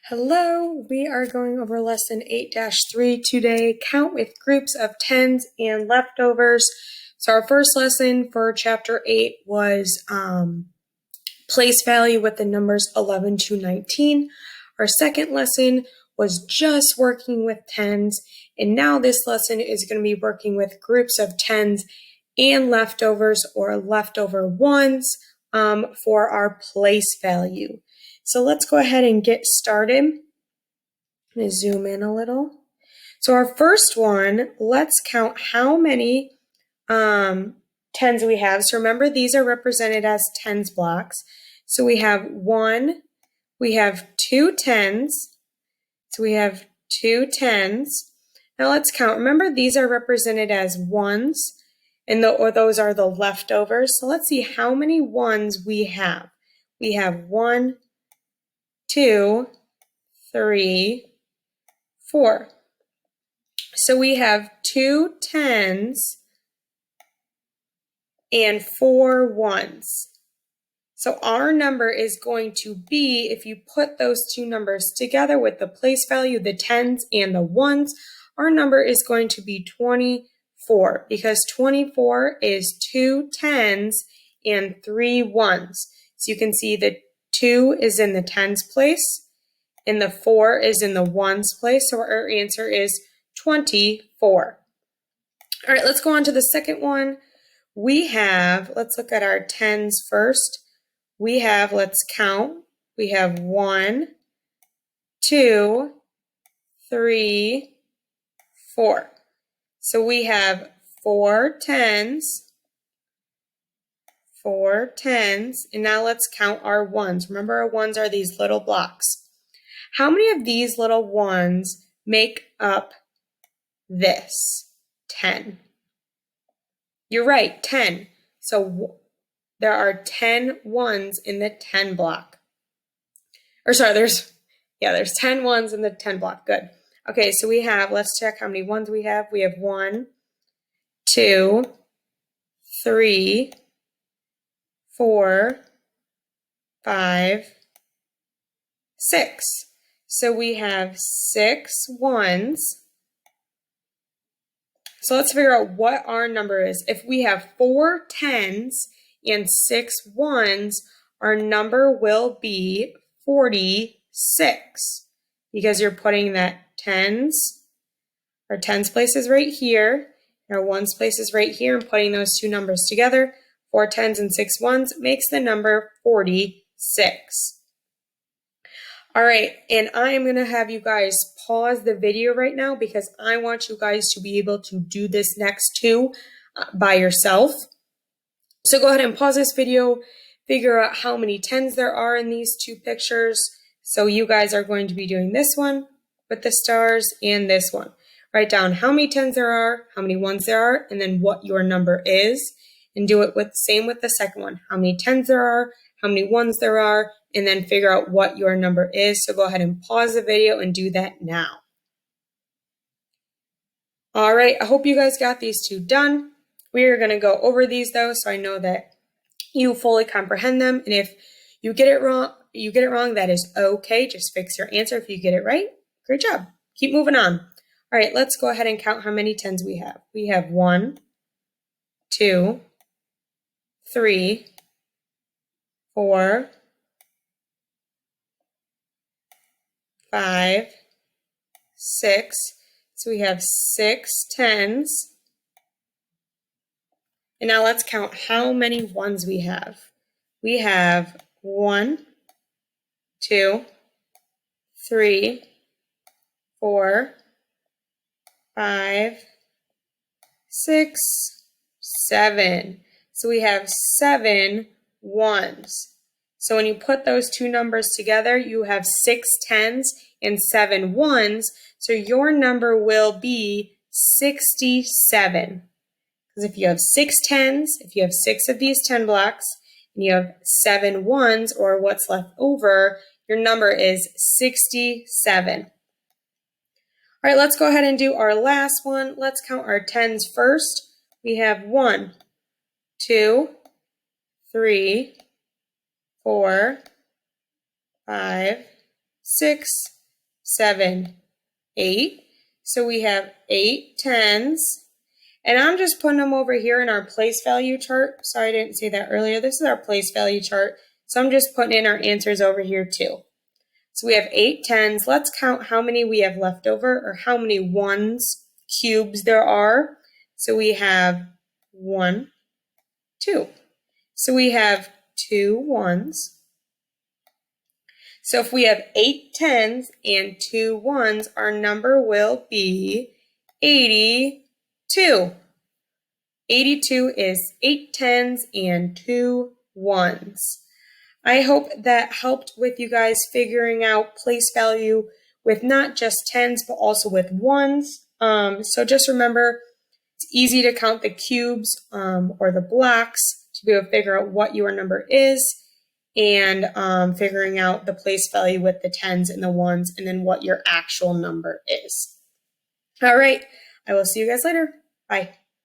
Hello, we are going over lesson 8-3 today, count with groups of tens and leftovers. So our first lesson for chapter 8 was place value with the numbers 11 to 19. Our second lesson was just working with tens, and now this lesson is going to be working with groups of tens and leftovers or leftover ones for our place value. So let's go ahead and get started. I'm going to zoom in a little. So our first one, let's count how many tens we have. So remember, these are represented as tens blocks. So we have one, we have two tens. So we have two tens. Now let's count. Remember, these are represented as ones, and those are the leftovers. So let's see how many ones we have. We have 1, 2, 3, 4. So we have 2 tens and 4 ones. So our number is going to be, if you put those two numbers together with the place value, the tens and the ones, our number is going to be 24, because 24 is 2 tens and 3 ones. So you can see the 2 is in the tens place and the 4 is in the ones place. So our answer is 24. All right, let's go on to the second one. We have, let's look at our tens first. We have, let's count. We have 1, 2, 3, 4. So we have 4 tens, and now let's count our ones. Remember, our ones are these little blocks. How many of these little ones make up this? 10. You're right, 10. So there are 10 ones in the 10 block. Or sorry, there's 10 ones in the 10 block. Good. Okay, so we have, let's check how many ones we have. We have 1, 2, 3, 4, 5, 6. So we have 6 ones. So let's figure out what our number is. If we have 4 tens and 6 ones, our number will be 46, because you're putting that our tens place is right here, our ones place is right here, and putting those two numbers together, 4 tens and 6 ones, makes the number 46. All right, and I am going to have you guys pause the video right now because I want you guys to be able to do this next two by yourself. So go ahead and pause this video, figure out how many tens there are in these two pictures. So you guys are going to be doing this one with the stars and this one. Write down how many tens there are, how many ones there are, and then what your number is. And do it same with the second one. How many tens there are, how many ones there are, and then figure out what your number is. So go ahead and pause the video and do that now. All right, I hope you guys got these two done. We are going to go over these though, so I know that you fully comprehend them. And if you get it wrong, that is okay. Just fix your answer. If you get it right, great job. Keep moving on. All right, let's go ahead and count how many tens we have. We have 1, 2, 3, 4, 5, 6. So we have 6 tens. And now let's count how many ones we have. We have 1, 2, 3, 4, 5, 6, 7. So we have 7 ones. So when you put those two numbers together, you have 6 tens and 7 ones. So your number will be 67. Because if you have 6 tens, if you have 6 of these 10 blocks, and you have 7 ones, or what's left over, your number is 67. All right, let's go ahead and do our last one. Let's count our tens first. We have 1, 2, 3, 4, 5, 6, 7, 8. So we have 8 tens. And I'm just putting them over here in our place value chart. Sorry, I didn't say that earlier. This is our place value chart. So I'm just putting in our answers over here too. So we have 8 tens. Let's count how many we have left over, or how many ones cubes there are. So we have 1, 2. So we have 2 ones. So if we have 8 tens and 2 ones, our number will be 82. 82 is 8 tens and 2 ones. I hope that helped with you guys figuring out place value with not just tens, but also with ones. So just remember, it's easy to count the cubes or the blocks to be able to figure out what your number is, and figuring out the place value with the tens and the ones, and then what your actual number is. All right, I will see you guys later. Bye.